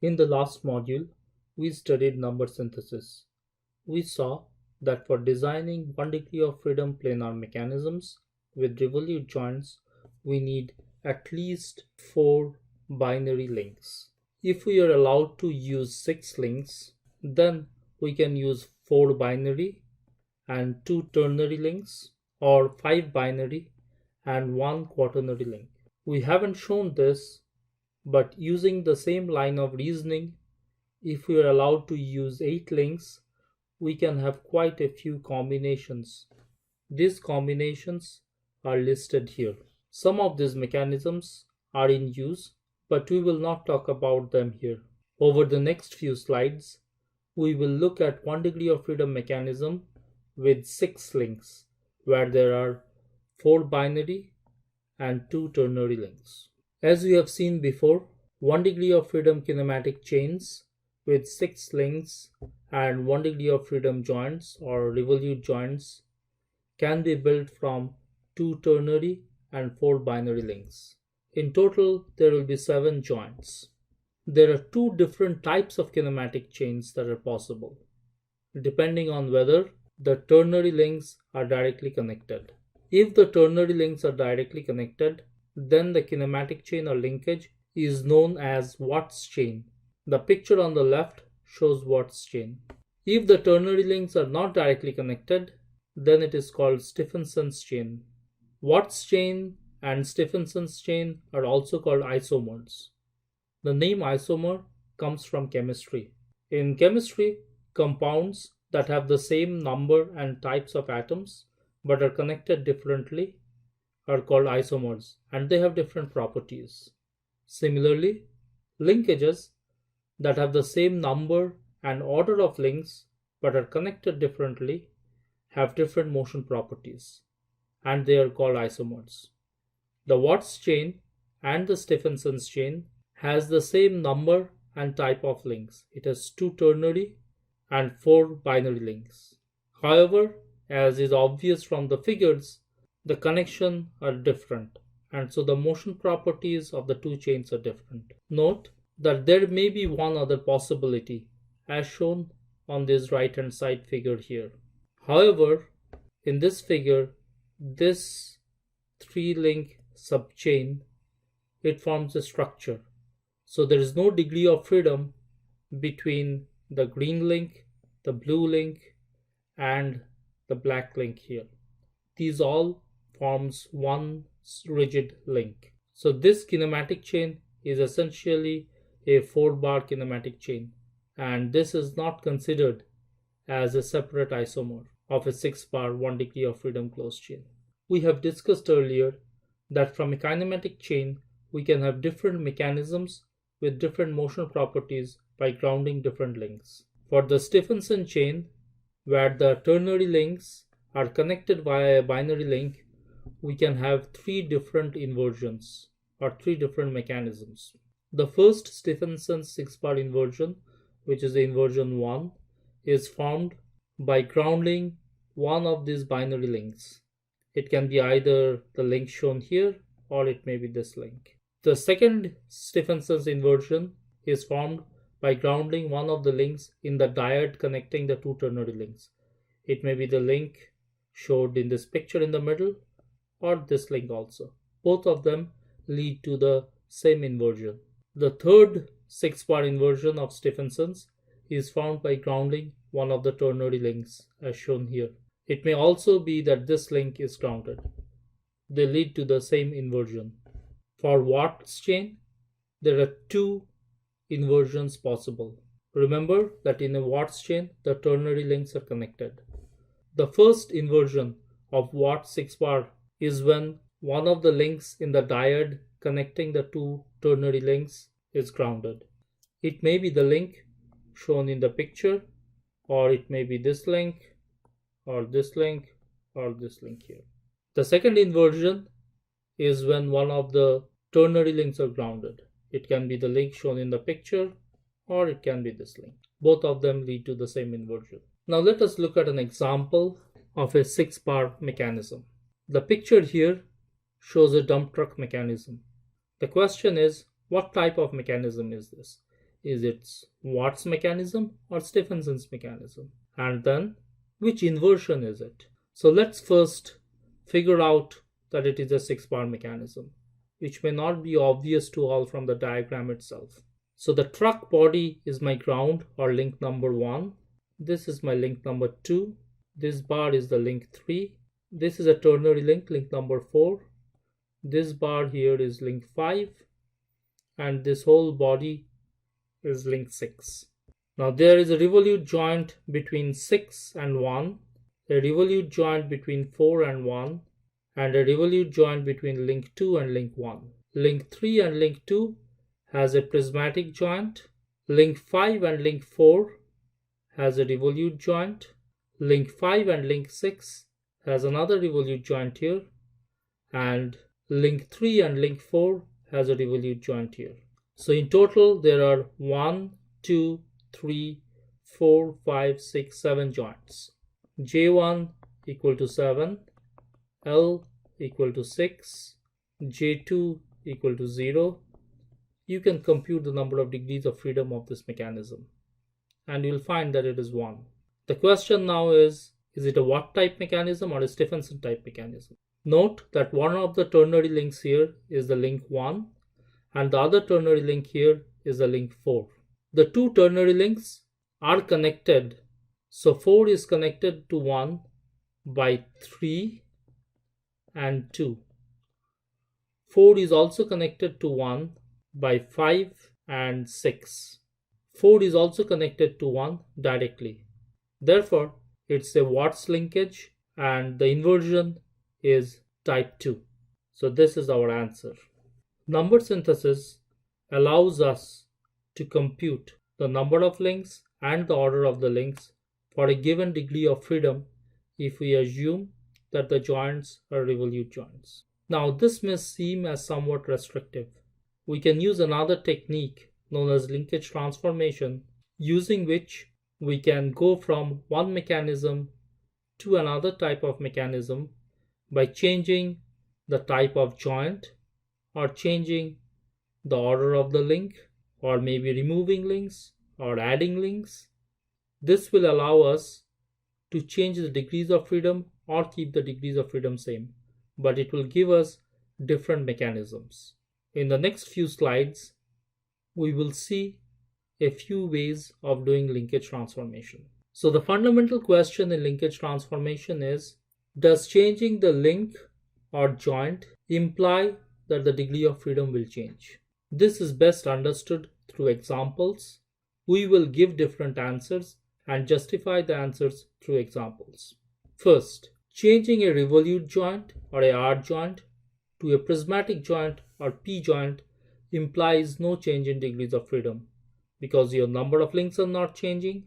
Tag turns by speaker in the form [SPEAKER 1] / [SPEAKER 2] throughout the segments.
[SPEAKER 1] In the last module, we studied number synthesis. We saw that for designing 1 degree of freedom planar mechanisms with revolute joints, we need at least 4 binary links. If we are allowed to use 6 links, then we can use 4 binary and 2 ternary links, or 5 binary and 1 quaternary link. We haven't shown this, but using the same line of reasoning, if we are allowed to use 8 links, we can have quite a few combinations. These combinations are listed here. Some of these mechanisms are in use, but we will not talk about them here. Over the next few slides, we will look at 1 degree of freedom mechanism with 6 links, where there are 4 binary and 2 ternary links. As we have seen before, 1 degree of freedom kinematic chains with 6 links and 1 degree of freedom joints or revolute joints can be built from 2 ternary and 4 binary links. In total, there will be 7 joints. There are 2 different types of kinematic chains that are possible, depending on whether the ternary links are directly connected. If the ternary links are directly connected, then the kinematic chain or linkage is known as Watt's chain. The picture on the left shows Watt's chain. If the ternary links are not directly connected, then it is called Stephenson's chain. Watt's chain and Stephenson's chain are also called isomers. The name isomer comes from chemistry. In chemistry, compounds that have the same number and types of atoms but are connected differently are called isomers, and they have different properties. Similarly, linkages that have the same number and order of links but are connected differently have different motion properties, and they are called isomers. The Watt's chain and the Stephenson's chain has the same number and type of links. It has 2 ternary and 4 binary links. However, as is obvious from the figures, the connections are different, and so the motion properties of the 2 chains are different. Note that there may be one other possibility, as shown on this right hand side figure here. However, in this figure, this 3-link subchain, it forms a structure. So there is no degree of freedom between the green link, the blue link, and the black link here. These all forms one rigid link. So this kinematic chain is essentially a 4-bar kinematic chain, and this is not considered as a separate isomer of a 6-bar 1 degree of freedom closed chain. We have discussed earlier that from a kinematic chain we can have different mechanisms with different motion properties by grounding different links. For the Stephenson chain, where the ternary links are connected via a binary link, we can have 3 different inversions or 3 different mechanisms. The first Stephenson 6-bar inversion, which is the inversion 1, is formed by grounding one of these binary links. It can be either the link shown here or it may be this link. The second Stephenson's inversion is formed by grounding one of the links in the dyad connecting the 2 ternary links. It may be the link showed in this picture in the middle or this link also. Both of them lead to the same inversion. The third 6-bar inversion of Stephenson's is formed by grounding one of the ternary links as shown here. It may also be that this link is grounded. They lead to the same inversion. For Watt's chain, there are 2 inversions possible. Remember that in a Watt's chain, the ternary links are connected. The first inversion of Watt's 6-bar is when one of the links in the dyad connecting the 2 ternary links is grounded. It may be the link shown in the picture, or it may be this link, or this link, or this link here. The second inversion is when one of the ternary links are grounded. It can be the link shown in the picture, or it can be this link. Both of them lead to the same inversion. Now let us look at an example of a 6-bar mechanism. The picture here shows a dump truck mechanism. The question is, what type of mechanism is this? Is it Watt's mechanism or Stephenson's mechanism? And then, which inversion is it? So let's first figure out that it is a 6-bar mechanism, which may not be obvious to all from the diagram itself. So the truck body is my ground or link number 1. This is my link number 2. This bar is the link 3. This is a ternary link, link number 4. This bar here is link 5. And this whole body is link 6. Now there is a revolute joint between 6 and 1, a revolute joint between 4 and 1, and a revolute joint between link 2 and link 1. Link 3 and link 2 has a prismatic joint. Link 5 and link 4 has a revolute joint. Link 5 and link 6 has another revolute joint here. And link 3 and link 4 has a revolute joint here. So in total there are 1, 2, 3, 4, 5, 6, 7 joints. J1 equal to 7, L equal to 6, J2 equal to 0. You can compute the number of degrees of freedom of this mechanism, and you'll find that it is 1. The question now is it a Watt type mechanism or a Stephenson type mechanism? Note that one of the ternary links here is the link 1, and the other ternary link here is the link 4. The two ternary links are connected. So 4 is connected to 1 by 3 and 2. 4 is also connected to 1 by 5 and 6. 4 is also connected to 1 directly. Therefore, it's a Watt's linkage and the inversion is type 2. So this is our answer. Number synthesis allows us to compute the number of links and the order of the links for a given degree of freedom if we assume that the joints are revolute joints. Now this may seem as somewhat restrictive. We can use another technique known as linkage transformation, using which we can go from one mechanism to another type of mechanism by changing the type of joint or changing the order of the link, or maybe removing links or adding links. This will allow us to change the degrees of freedom or keep the degrees of freedom same, but it will give us different mechanisms. In the next few slides, we will see a few ways of doing linkage transformation. So the fundamental question in linkage transformation is, does changing the link or joint imply that the degree of freedom will change? This is best understood through examples. We will give different answers and justify the answers through examples. First, changing a revolute joint or a R joint to a prismatic joint or P joint implies no change in degrees of freedom, because your number of links are not changing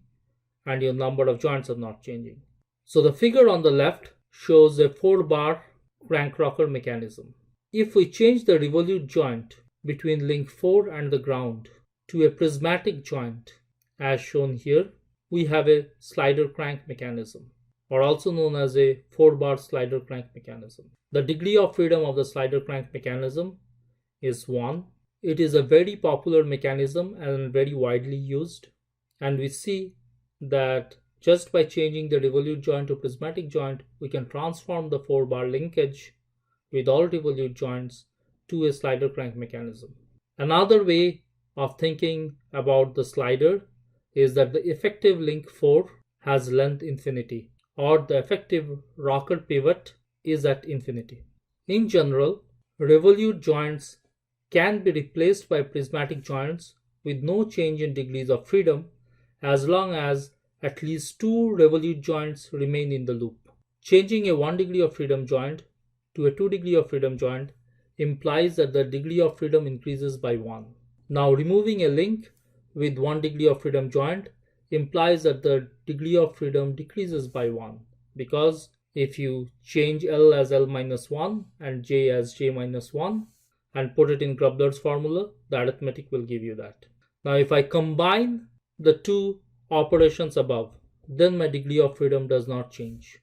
[SPEAKER 1] and your number of joints are not changing. So the figure on the left shows a 4-bar crank rocker mechanism. If we change the revolute joint between link 4 and the ground to a prismatic joint, as shown here, we have a slider crank mechanism, or also known as a 4-bar slider crank mechanism. The degree of freedom of the slider crank mechanism is 1. It is a very popular mechanism and very widely used, and we see that just by changing the revolute joint to prismatic joint, we can transform the 4-bar linkage with all revolute joints to a slider crank mechanism. Another way of thinking about the slider is that the effective link 4 has length infinity, or the effective rocker pivot is at infinity. In general, revolute joints can be replaced by prismatic joints with no change in degrees of freedom as long as at least 2 revolute joints remain in the loop. Changing a 1 degree of freedom joint to a 2 degree of freedom joint implies that the degree of freedom increases by 1. Now removing a link with 1 degree of freedom joint implies that the degree of freedom decreases by 1, because if you change L as L minus 1 and J as J minus 1 and put it in Grubler's formula, the arithmetic will give you that. Now if I combine the two operations above, then my degree of freedom does not change.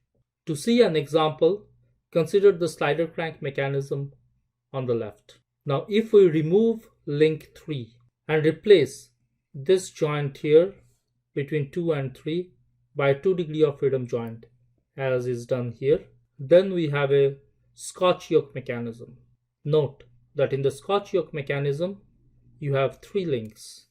[SPEAKER 1] To see an example, consider the slider crank mechanism on the left. Now if we remove link 3 and replace this joint here between 2 and 3 by 2 degree of freedom joint, as is done here. Then we have a Scotch yoke mechanism. Note that in the Scotch yoke mechanism, you have 3 links.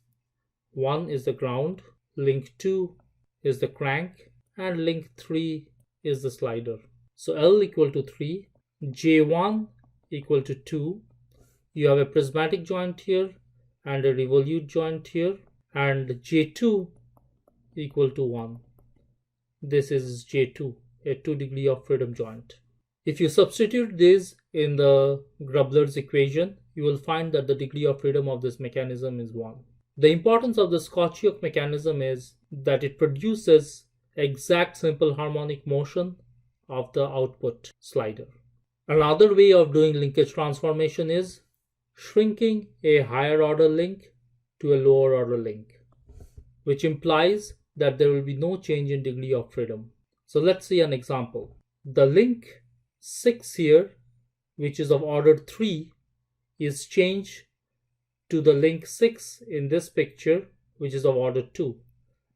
[SPEAKER 1] One is the ground, link 2 is the crank, and link 3 is the slider. So L equal to 3, J1 equal to 2. You have a prismatic joint here and a revolute joint here, and J2 equal to 1. This is J2, a 2 degree of freedom joint. If you substitute this in the Grubler's equation, you will find that the degree of freedom of this mechanism is 1. The importance of the Scotch yoke mechanism is that it produces exact simple harmonic motion of the output slider. Another way of doing linkage transformation is shrinking a higher order link to a lower order link, which implies that there will be no change in degree of freedom. So let's see an example. The link 6 here, which is of order 3, is changed to the link 6 in this picture, which is of order 2.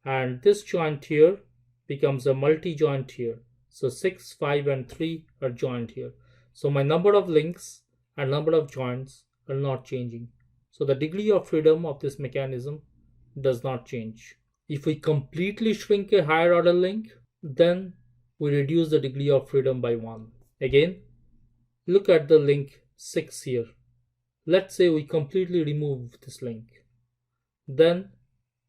[SPEAKER 1] And this joint here becomes a multi-joint here. So 6, 5 and 3 are joined here. So my number of links and number of joints are not changing. So the degree of freedom of this mechanism does not change. If we completely shrink a higher order link, then we reduce the degree of freedom by 1. Again, look at the link 6 here. Let's say we completely remove this link. Then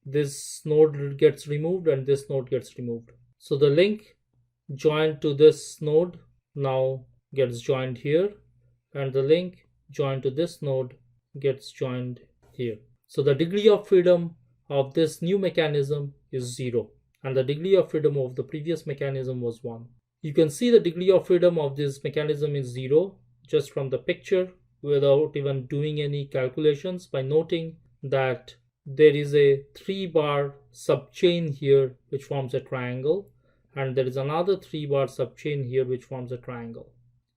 [SPEAKER 1] this node gets removed and this node gets removed. So the link joined to this node now gets joined here, and the link joined to this node gets joined here. So the degree of freedom of this new mechanism is 0, and the degree of freedom of the previous mechanism was 1. You can see the degree of freedom of this mechanism is 0 just from the picture without even doing any calculations, by noting that there is a 3-bar subchain here which forms a triangle, and there is another 3-bar subchain here which forms a triangle.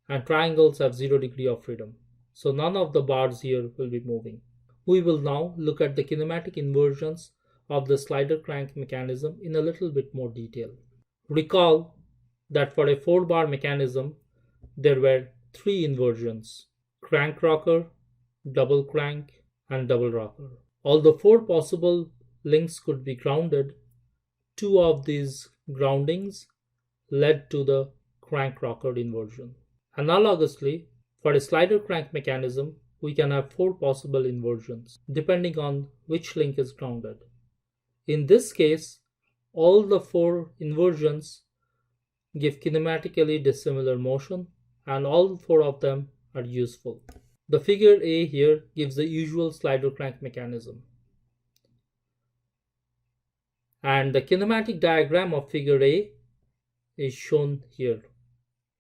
[SPEAKER 1] And triangles have 0 degree of freedom. So none of the bars here will be moving. We will now look at the kinematic inversions of the slider crank mechanism in a little bit more detail. Recall that for a 4-bar mechanism, there were 3 inversions: crank rocker, double crank, and double rocker. Although 4 possible links could be grounded, 2 of these groundings led to the crank rocker inversion. Analogously, for a slider crank mechanism, we can have 4 possible inversions depending on which link is grounded. In this case, all the 4 inversions give kinematically dissimilar motion, and all 4 of them are useful. The figure A here gives the usual slider crank mechanism, and the kinematic diagram of figure A is shown here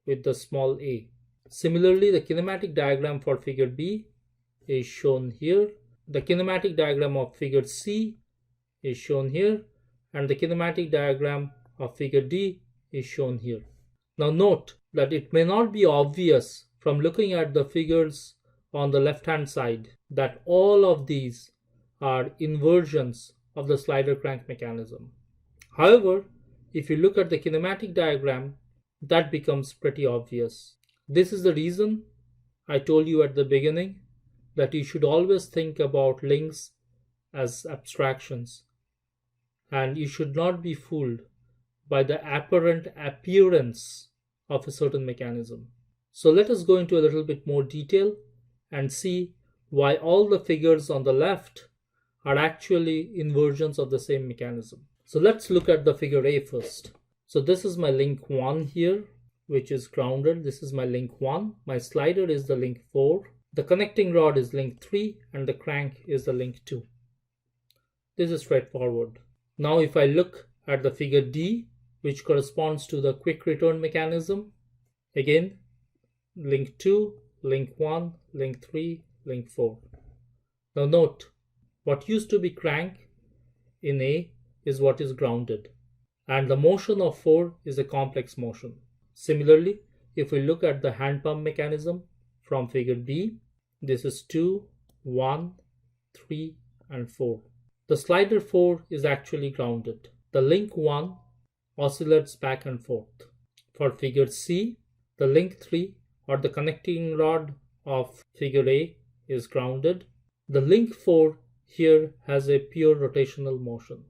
[SPEAKER 1] with the small a. Similarly, the kinematic diagram for figure B is shown here. The kinematic diagram of figure C is shown here, and the kinematic diagram of figure D is shown here. Now note that it may not be obvious from looking at the figures on the left hand side that all of these are inversions of the slider crank mechanism. However, if you look at the kinematic diagram, that becomes pretty obvious. This is the reason I told you at the beginning that you should always think about links as abstractions, and you should not be fooled by the apparent appearance of a certain mechanism. So let us go into a little bit more detail and see why all the figures on the left are actually inversions of the same mechanism. So let's look at the figure A first. So this is my link 1 here, which is grounded. This is my link 1. My slider is the link 4. The connecting rod is link 3, and the crank is the link 2. This is straightforward. Now if I look at the figure D, which corresponds to the quick return mechanism, again, link 2, link 1, link 3, link 4. Now note, what used to be crank in A is what is grounded, and the motion of 4 is a complex motion. Similarly, if we look at the hand pump mechanism from figure B, this is 2, 1, 3, and 4. The slider 4 is actually grounded. The link 1 oscillates back and forth. For figure C, the link 3 or the connecting rod of figure A is grounded. The link 4 here has a pure rotational motion.